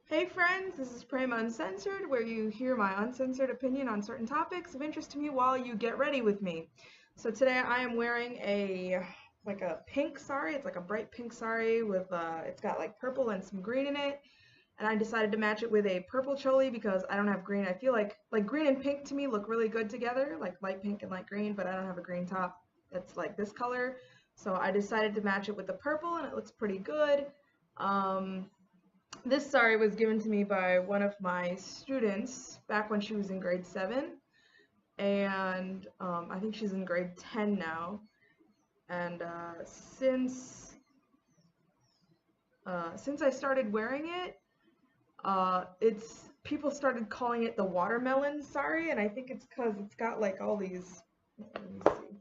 Hey friends, this is Prema Uncensored, where you hear my uncensored opinion on certain topics of interest to me while you get ready with me. So today I am wearing a pink sari. It's like a bright pink sari with it's got like purple and some green in it. And I decided to match it with a purple choli because I don't have green. I feel like green and pink to me look really good together, like light pink and light green, but I don't have a green top that's like this color. So I decided to match it with the purple and it looks pretty good. Um, this sari was given to me by one of my students back when she was in grade 7, and I think she's in grade 10 now. And since I started wearing it, it's people started calling it the watermelon sari, and I think it's because it's got like all these. Let me see.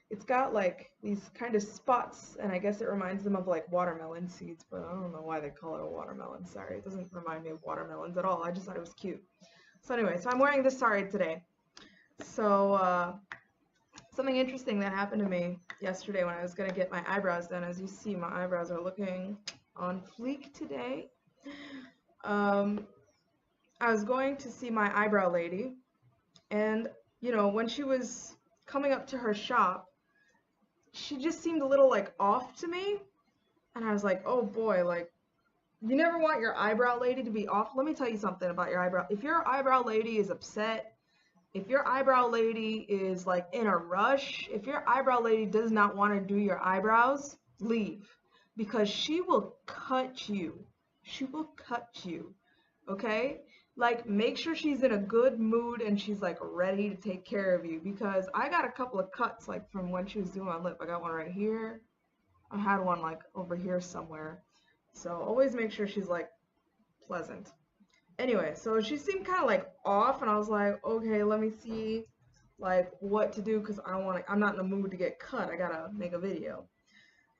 It's got like these kind of spots, and I guess it reminds them of like watermelon seeds, but I don't know why they call it a watermelon sari. It doesn't remind me of watermelons at all. I just thought it was cute. So anyway, so I'm wearing this sari today. So something interesting that happened to me yesterday when I was gonna get my eyebrows done. As you see, my eyebrows are looking on fleek today. Um, I was going to see my eyebrow lady, and when she was coming up to her shop, she just seemed a little like off to me. And I was like, oh boy, like, you never want your eyebrow lady to be off. Let me tell you something about your eyebrow. If your eyebrow lady is upset, if your eyebrow lady is like in a rush, if your eyebrow lady does not want to do your eyebrows, leave. Because she will cut you. She will cut you. Okay? Like, make sure she's in a good mood and she's like ready to take care of you. Because I got a couple of cuts like from when she was doing my lip. I got one right here. I had one like over here somewhere. So always make sure she's like pleasant. Anyway, so she seemed kind of like off, and I was like, okay, let me see like what to do because I don't want to. I'm not in the mood to get cut. I gotta make a video.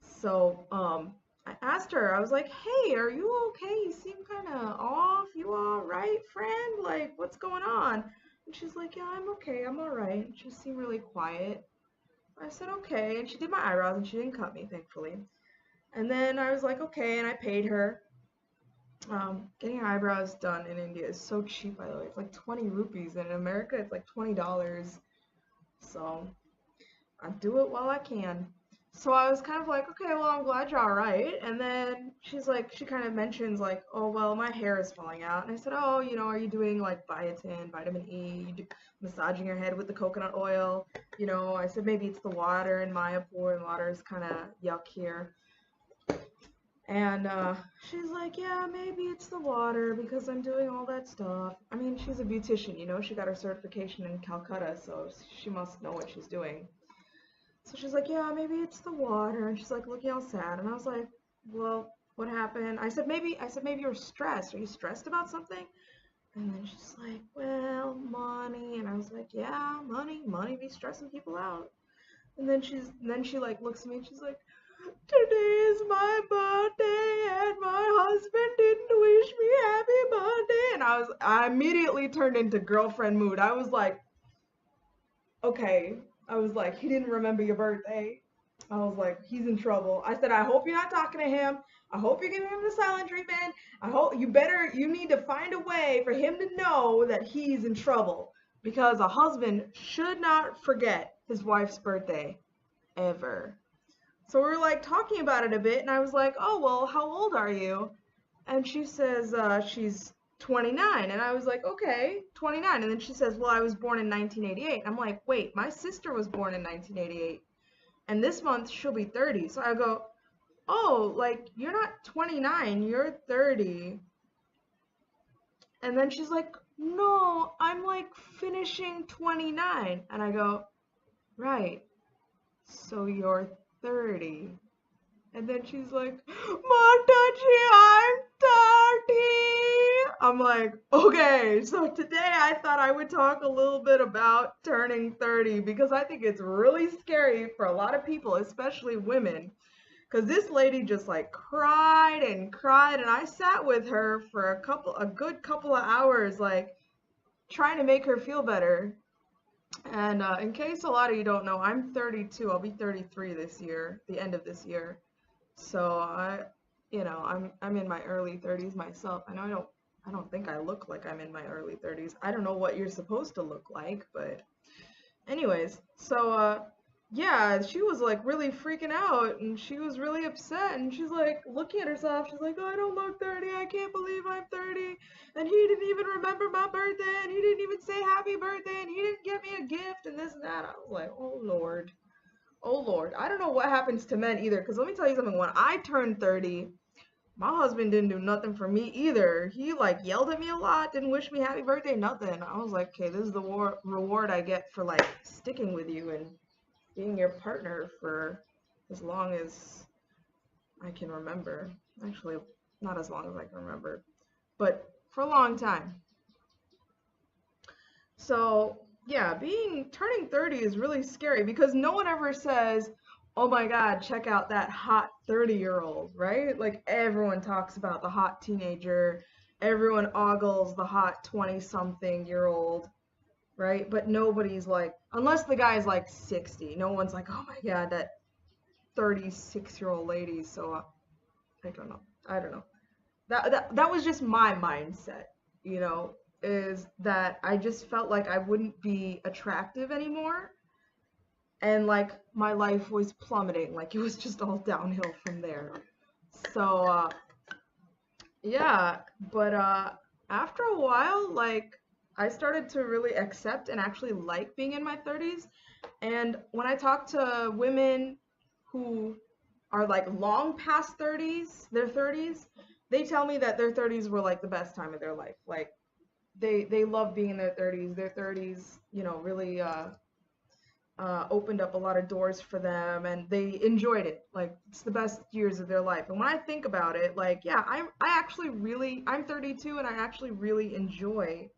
So I asked her. I was like, hey, are you okay? You seem kind of off. You all right, friend? Like, what's going on? And she's like, yeah, I'm okay. I'm all right. She seemed really quiet. I said, okay, and she did my eyebrows, and she didn't cut me, thankfully. And then I was like, okay, and I paid her. Getting eyebrows done in India is so cheap, by the way. It's like 20 rupees, and in America, it's like $20. So I do it while I can. So I was kind of like, okay, well, I'm glad you're all right. And then she's like, she kind of mentions like, oh, well, my hair is falling out. And I said, oh, are you doing like biotin, vitamin E, massaging your head with the coconut oil? I said maybe it's the water in Mayapur, and water is kind of yuck here. And she's like, yeah, maybe it's the water because I'm doing all that stuff. I mean, she's a beautician, she got her certification in Calcutta, so she must know what she's doing. So she's like, yeah, maybe it's the water. And she's like looking all sad. And I was like, well, what happened? I said maybe you're stressed. Are you stressed about something? And then she's like, well, money. And I was like, yeah, money be stressing people out. And then she like looks at me and she's like, today is my birthday and my husband didn't wish me happy birthday. And I immediately turned into girlfriend mood. I was like, okay. I was like, he didn't remember your birthday. I was like, he's in trouble. I said, I hope you're not talking to him. I hope you're giving him the silent treatment. I hope you need to find a way for him to know that he's in trouble because a husband should not forget his wife's birthday ever. So we were like talking about it a bit, and I was like, oh, well, how old are you? And she says she's 29. And I was like, okay, 29. And then she says, well, I was born in 1988. I'm like, wait, my sister was born in 1988. And this month she'll be 30. So I go, oh, like, you're not 29, you're 30. And then she's like, no, I'm like finishing 29. And I go, right, so you're 30. And then she's like, Mataji, I'm 30. I'm like, okay, so today I thought I would talk a little bit about turning 30 because I think it's really scary for a lot of people, especially women. Because this lady just like cried and cried, and I sat with her for a good couple of hours, like trying to make her feel better. And in case a lot of you don't know, I'm 32. I'll be 33 this year, the end of this year. So I'm in my early 30s myself. I know I don't I don't think I look like I'm in my early 30s. I don't know what you're supposed to look like, but anyways, so yeah, she was like really freaking out and she was really upset and she's like looking at herself. She's like, "Oh, I don't look 30. I can't believe I'm 30. And he didn't even remember my birthday and he didn't even say happy birthday and he didn't get me a gift and this and that." I was like, "Oh Lord. Oh Lord." I don't know what happens to men either, because let me tell you something. When I turned 30, my husband didn't do nothing for me either. He like yelled at me a lot, didn't wish me happy birthday, nothing. I was like, okay, this is the reward I get for like sticking with you and being your partner for as long as I can remember. Actually, not as long as I can remember, but for a long time. So yeah, turning 30 is really scary because no one ever says, "Oh my God, check out that hot 30-year-old," right? Like everyone talks about the hot teenager, everyone ogles the hot 20-something-year-old, right? But nobody's like, unless the guy's like 60, no one's like, "Oh my God, that 36-year-old lady." So I don't know. I don't know. That was just my mindset, you know, is that I just felt like I wouldn't be attractive anymore and like my life was plummeting, like it was just all downhill from there. So yeah, but after a while, like I started to really accept and actually like being in my 30s. And when I talk to women who are like long past 30s, their 30s, they tell me that their 30s were like the best time of their life. Like they love being in their 30s. Their 30s, you know, really opened up a lot of doors for them, and they enjoyed it. Like it's the best years of their life. And when I think about it, like yeah, I'm 32, and I actually really enjoy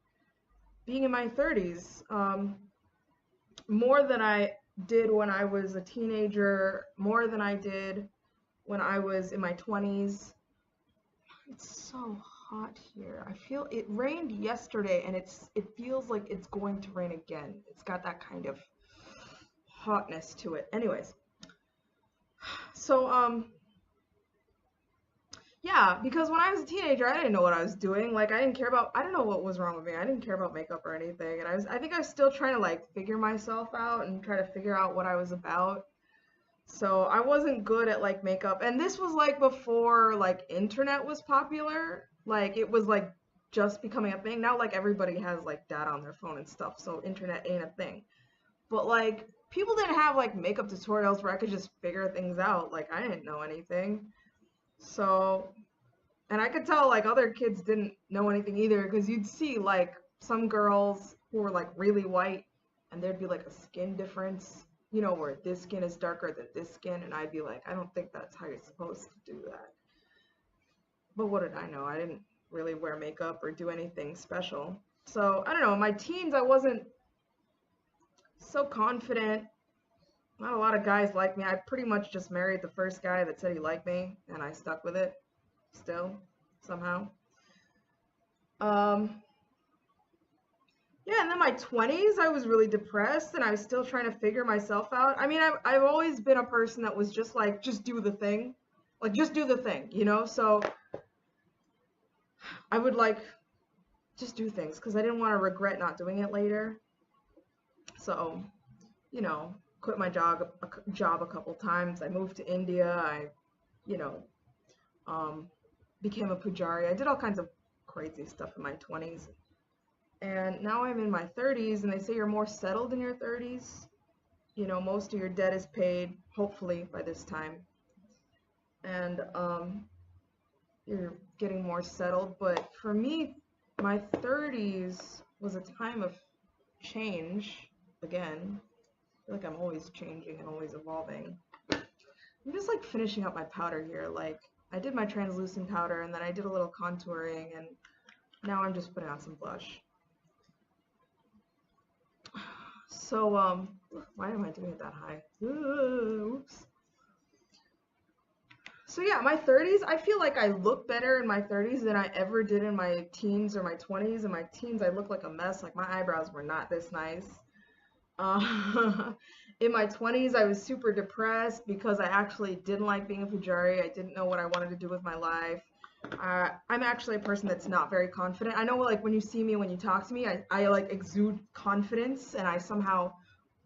being in my 30s. More than I did when I was a teenager, more than I did when I was in my 20s. It's so hot here. I feel it rained yesterday and it feels like it's going to rain again. It's got that kind of hotness to it. Anyways, so yeah, because when I was a teenager, I didn't know what I was doing. Like I don't know what was wrong with me. I didn't care about makeup or anything. And I think I was still trying to like figure myself out and try to figure out what I was about. So I wasn't good at like makeup. And this was like before like internet was popular. Like it was like just becoming a thing. Now like everybody has like data on their phone and stuff, so internet ain't a thing. But like people didn't have like makeup tutorials where I could just figure things out. Like I didn't know anything. So, and I could tell like other kids didn't know anything either, because you'd see like some girls who were like really white and there'd be like a skin difference, you know, where this skin is darker than this skin, and I'd be like, I don't think that's how you're supposed to do that. But what did I know? I didn't really wear makeup or do anything special. So I don't know, in my teens I wasn't so confident. Not a lot of guys like me. I pretty much just married the first guy that said he liked me, and I stuck with it still, somehow. Um, yeah, and then my 20s, I was really depressed and I was still trying to figure myself out. I mean, I've always been a person that was just like, just do the thing. Like, just do the thing, you know? So I would like just do things because I didn't want to regret not doing it later. So, you know, quit my job a couple times. I moved to India. You know, um, became a pujari. I did all kinds of crazy stuff in my 20s. And now I'm in my 30s, and they say you're more settled in your 30s. You know, most of your debt is paid, hopefully, by this time. And you're getting more settled. But for me, my 30s was a time of change again. I feel like I'm always changing and always evolving. I'm just like finishing up my powder here. Like, I did my translucent powder and then I did a little contouring, and now I'm just putting on some blush. So, why am I doing it that high? Oops. So yeah, my 30s, I feel like I look better in my 30s than I ever did in my teens or my 20s. In my teens, I looked like a mess. Like my eyebrows were not this nice. In my 20s, I was super depressed because I actually didn't like being a pujari. I didn't know what I wanted to do with my life. I'm actually a person that's not very confident. I know, like, when you see me, when you talk to me, I like exude confidence and I somehow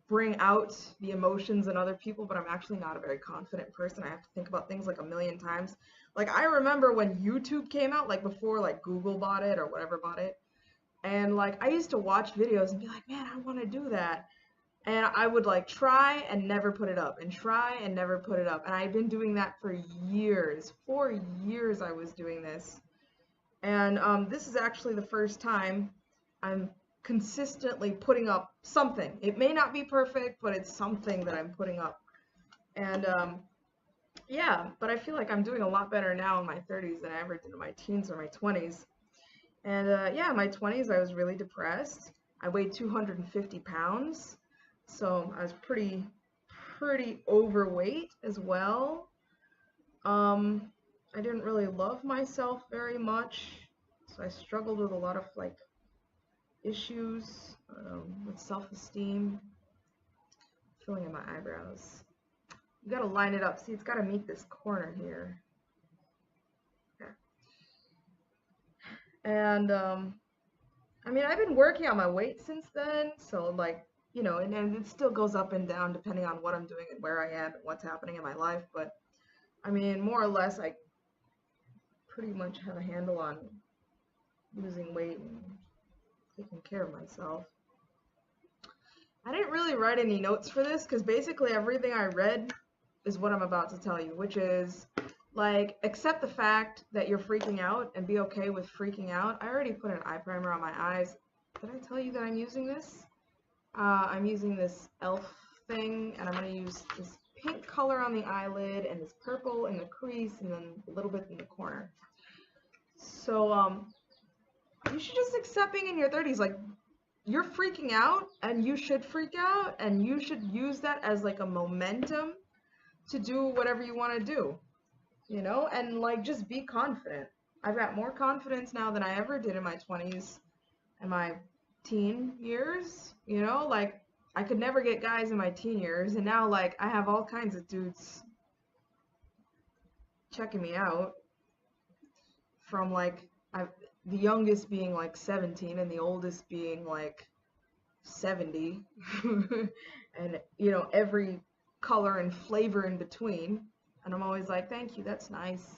bring out the emotions in other people, but I'm actually not a very confident person. I have to think about things like a million times. Like, I remember when YouTube came out, like before like Google bought it or whatever bought it, and like I used to watch videos and be like, man, I want to do that. And I would like try and never put it up and try and never put it up. And I've been doing that for years. 4 years I was doing this. And this is actually the first time I'm consistently putting up something. It may not be perfect, but it's something that I'm putting up. And yeah, but I feel like I'm doing a lot better now in my 30s than I ever did in my teens or my 20s. And yeah, in my 20s, I was really depressed. I weighed 250 pounds, so I was pretty overweight as well. Um, I didn't really love myself very much, so I struggled with a lot of like issues with self-esteem. Filling in my eyebrows. You gotta line it up. See, it's gotta meet this corner here. Yeah. And I mean, I've been working on my weight since then, so like, you know, and it still goes up and down depending on what I'm doing and where I am and what's happening in my life. But I mean, more or less, I pretty much have a handle on losing weight and taking care of myself. I didn't really write any notes for this because basically everything I read is what I'm about to tell you, which is like accept the fact that you're freaking out and be okay with freaking out. I already put an eye primer on my eyes. Did I tell you that I'm using this? I'm using this elf thing, and I'm going to use this pink color on the eyelid and this purple in the crease and then a little bit in the corner. So you should just accept being in your 30s. Like, you're freaking out and you should freak out and you should use that as like a momentum to do whatever you want to do, you know, and like just be confident. I've got more confidence now than I ever did in my 20s and my teen years, you know, like I could never get guys in my teen years, and now like I have all kinds of dudes checking me out from like the youngest being like 17 and the oldest being like 70 and you know every color and flavor in between, and I'm always like, thank you, that's nice,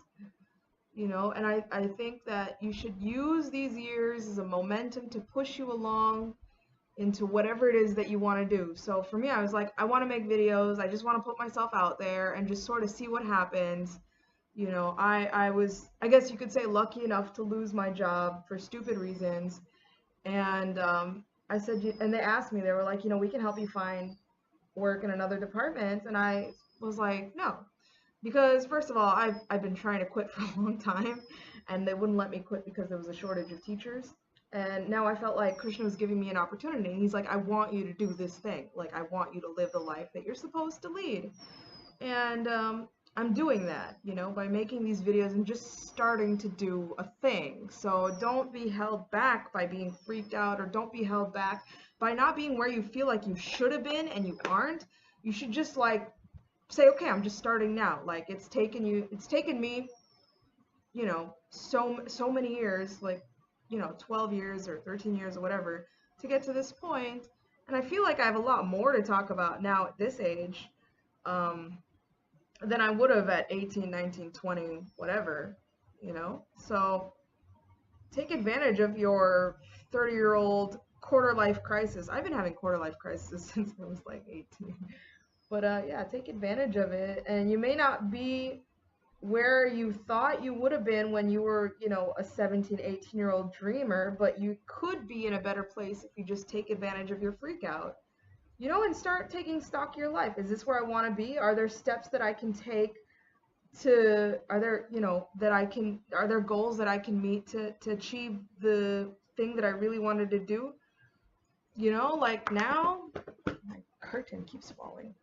you know. And I think that you should use these years as a momentum to push you along into whatever it is that you want to do. So for me, I was like, I want to make videos, I just want to put myself out there and just sort of see what happens. You know, I was, I guess you could say, lucky enough to lose my job for stupid reasons. And I said, and they asked me, they were like, you know, we can help you find work in another department. And I was like, no, because first of all, I've been trying to quit for a long time, and they wouldn't let me quit because there was a shortage of teachers. And now I felt like Krishna was giving me an opportunity. And he's like, I want you to do this thing. Like, I want you to live the life that you're supposed to lead. And I'm doing that, you know, by making these videos and just starting to do a thing. So don't be held back by being freaked out, or don't be held back by not being where you feel like you should have been and you aren't. You should just like say, okay, I'm just starting now. Like it's taken me, you know, so many years, like, you know, 12 years or 13 years or whatever to get to this point. And I feel like I have a lot more to talk about now at this age. Than I would have at 18, 19, 20, whatever, you know? So take advantage of your 30-year-old quarter life crisis. I've been having quarter life crisis since I was like 18. But yeah, take advantage of it. And you may not be where you thought you would have been when you were, you know, a 17, 18-year-old dreamer, but you could be in a better place if you just take advantage of your freak out. You know, and start taking stock of your life. Is this where I want to be? Are there steps that I can take are there, you know, are there goals that I can meet to achieve the thing that I really wanted to do? You know, like now, my curtain keeps falling.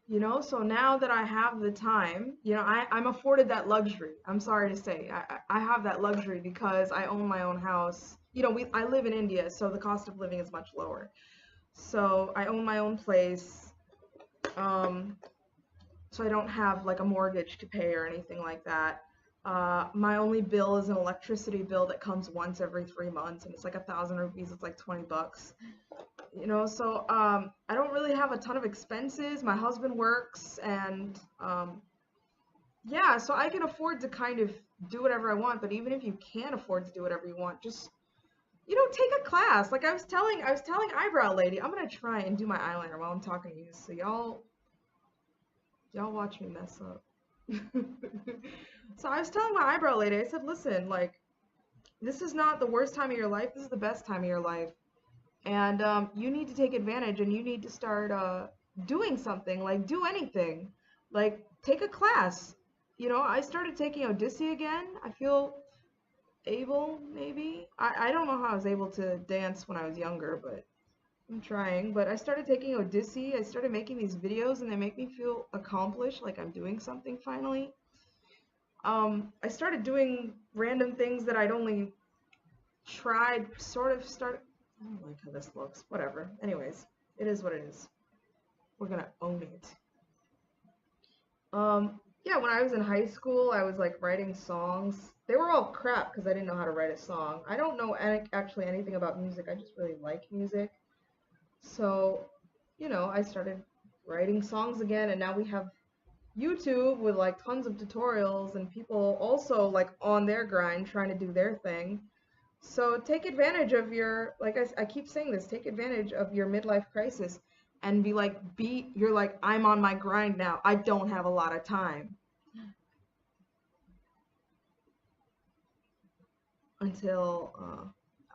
You know, so now that I have the time, you know, I'm afforded that luxury. I'm sorry to say, I have that luxury because I own my own house. You know, I live in India, so the cost of living is much lower. So I own my own place, so I don't have like a mortgage to pay or anything like that. My only bill is an electricity bill that comes once every 3 months, and it's like 1,000 rupees. It's like 20 bucks. You know, so I don't really have a ton of expenses. My husband works, and yeah, so I can afford to kind of do whatever I want. But even if you can't afford to do whatever you want, just take a class. Like I was telling eyebrow lady, I'm gonna try and do my eyeliner while I'm talking to you. So y'all watch me mess up. So I was telling my eyebrow lady, I said, listen, like this is not the worst time of your life. This is the best time of your life. And you need to take advantage and you need to start doing something, like do anything, like take a class. I started taking Odyssey again. I feel able, maybe. I don't know how I was able to dance when I was younger, but I'm trying. But I started taking Odyssey. I started making these videos and they make me feel accomplished, like I'm doing something finally. I started doing random things that I'd only tried, sort of start. I don't like how this looks. Whatever. Anyways, it is what it is. We're gonna own it. Yeah, when I was in high school, I was like writing songs. They were all crap because I didn't know how to write a song. I don't know actually anything about music. I just really like music. So, I started writing songs again, and now we have YouTube with like tons of tutorials and people also like on their grind trying to do their thing. So take advantage of your, like I keep saying this, take advantage of your midlife crisis and you're like, I'm on my grind now. I don't have a lot of time until,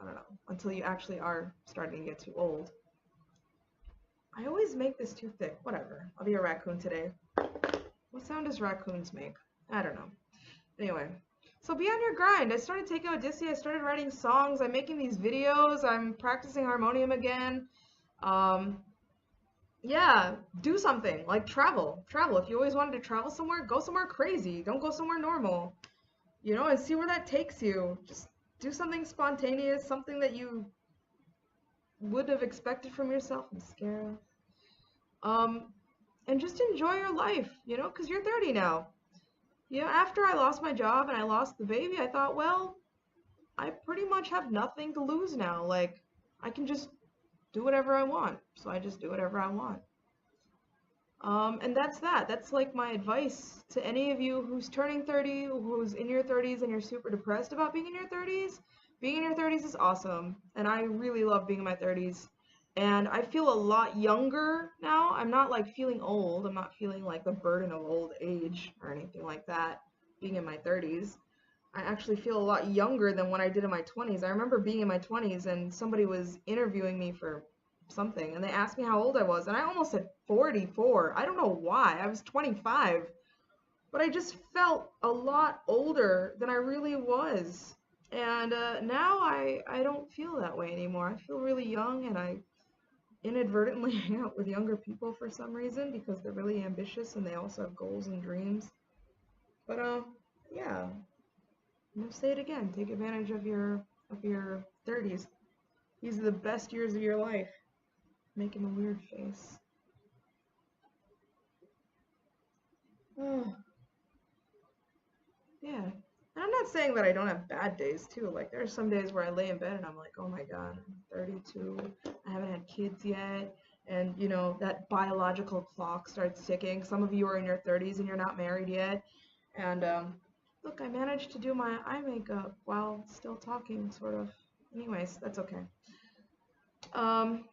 I don't know, until you actually are starting to get too old. I always make this too thick. Whatever. I'll be a raccoon today. What sound does raccoons make? I don't know. Anyway, so be on your grind. I started taking Odyssey. I started writing songs. I'm making these videos. I'm practicing harmonium again. Um, yeah, do something like travel. Travel. If you always wanted to travel somewhere, go somewhere crazy. Don't go somewhere normal. And see where that takes you. Just do something spontaneous, something that you would have expected from yourself. I'm scared. Um, and just enjoy your life, because you're 30 now. After I lost my job and I lost the baby, I thought, well, I pretty much have nothing to lose now. Like, I can just do whatever I want. So I just do whatever I want. And that's that. That's like my advice to any of you who's turning 30, who's in your 30s and you're super depressed about being in your 30s. Being in your 30s is awesome. And I really love being in my 30s. And I feel a lot younger now. I'm not like feeling old. I'm not feeling like the burden of old age or anything like that being in my 30s. I actually feel a lot younger than when I did in my 20s. I remember being in my 20s and somebody was interviewing me for something and they asked me how old I was and I almost said 44. I don't know why. I was 25. But I just felt a lot older than I really was. And now I don't feel that way anymore. I feel really young and I inadvertently hang out with younger people for some reason because they're really ambitious and they also have goals and dreams. But yeah, I'm gonna say it again. Take advantage of your 30s. These are the best years of your life. Making a weird face. Oh, yeah. And I'm not saying that I don't have bad days too. Like there are some days where I lay in bed and I'm like, oh my God, I'm 32. I haven't had kids yet. And that biological clock starts ticking. Some of you are in your 30s and you're not married yet. And look, I managed to do my eye makeup while still talking, sort of. Anyways, that's okay. Um,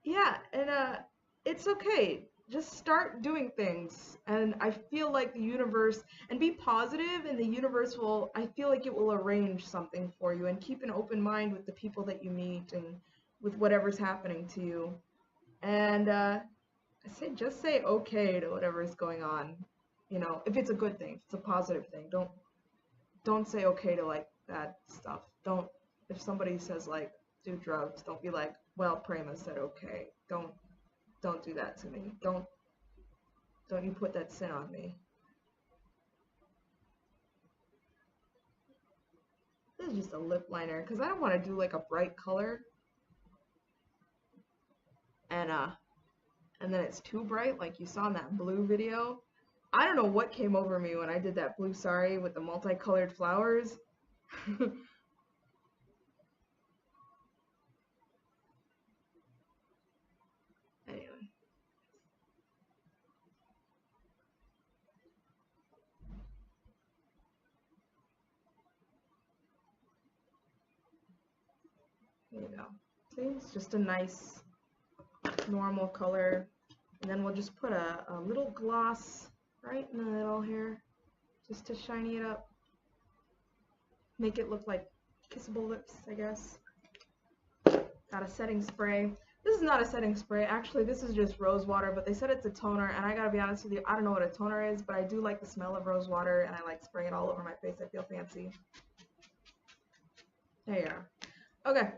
yeah, and it's okay. Just start doing things. And I feel like the universe, and be positive, and the universe will, I feel like it will arrange something for you. And keep an open mind with the people that you meet and with whatever's happening to you. And just say okay to whatever's going on. If it's a good thing, if it's a positive thing. Don't say okay to like bad stuff. If somebody says like do drugs, don't be like, well, Prema said okay. Don't do that to me. Don't you put that sin on me. This is just a lip liner because I don't want to do like a bright color and then it's too bright like you saw in that blue video. I don't know what came over me when I did that blue sari with the multicolored flowers. Anyway, there you go. See, it's just a nice normal color. And then we'll just put a little gloss right in the middle here, just to shiny it up. Make it look like kissable lips, I guess. Got a setting spray. This is not a setting spray. Actually, this is just rose water, but they said it's a toner, and I gotta be honest with you, I don't know what a toner is, but I do like the smell of rose water, and I like spraying it all over my face. I feel fancy. There you are. Okay.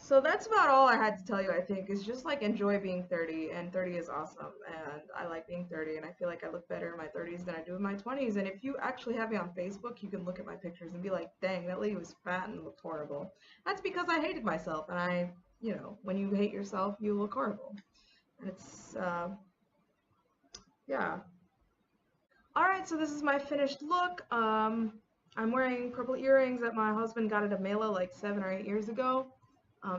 So that's about all I had to tell you, I think, is just like enjoy being 30, and 30 is awesome, and I like being 30, and I feel like I look better in my 30s than I do in my 20s, and if you actually have me on Facebook, you can look at my pictures and be like, dang, that lady was fat and looked horrible. That's because I hated myself, and I, you know, when you hate yourself, you look horrible. And it's, yeah. Alright, so this is my finished look. I'm wearing purple earrings that my husband got at a mela like 7 or 8 years ago.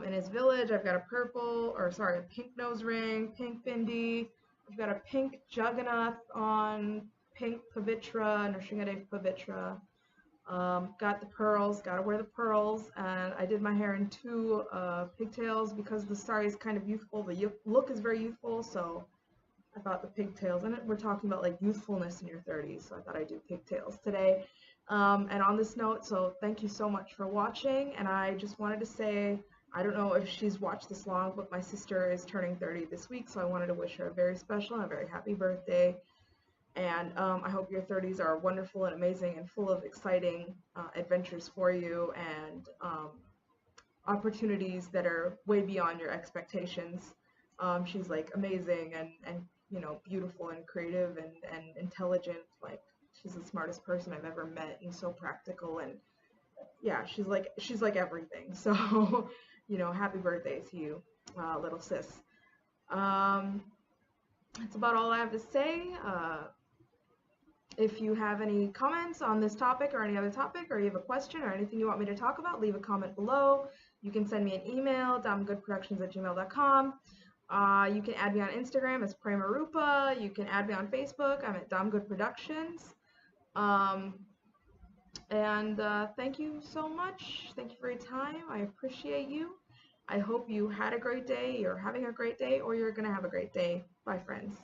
In his village, I've got a a pink nose ring, pink bindi. I've got a pink Jagannath on, pink pavitra, Nrsingadev pavitra. Got the pearls, gotta wear the pearls, and I did my hair in 2 pigtails because the sari is kind of youthful. The look is very youthful, so I thought the pigtails, and we're talking about like youthfulness in your 30s, so I thought I'd do pigtails today. And on this note, so thank you so much for watching, and I just wanted to say, I don't know if she's watched this long, but my sister is turning 30 this week, so I wanted to wish her a very special and a very happy birthday. And I hope your 30s are wonderful and amazing and full of exciting adventures for you and opportunities that are way beyond your expectations. She's like amazing and you know, beautiful and creative and intelligent. Like, she's the smartest person I've ever met and so practical, and yeah, she's like everything. So, you know, happy birthday to you, little sis. Um, that's about all I have to say. If you have any comments on this topic or any other topic, or you have a question or anything you want me to talk about, leave a comment below. You can send me an email, damgoodproductions@gmail.com. You can add me on Instagram as Prema Rupa. You can add me on Facebook. I'm at damgoodproductions. Thank you so much. Thank you for your time. I appreciate you. I hope you had a great day, you're having a great day, or you're going to have a great day. Bye, friends.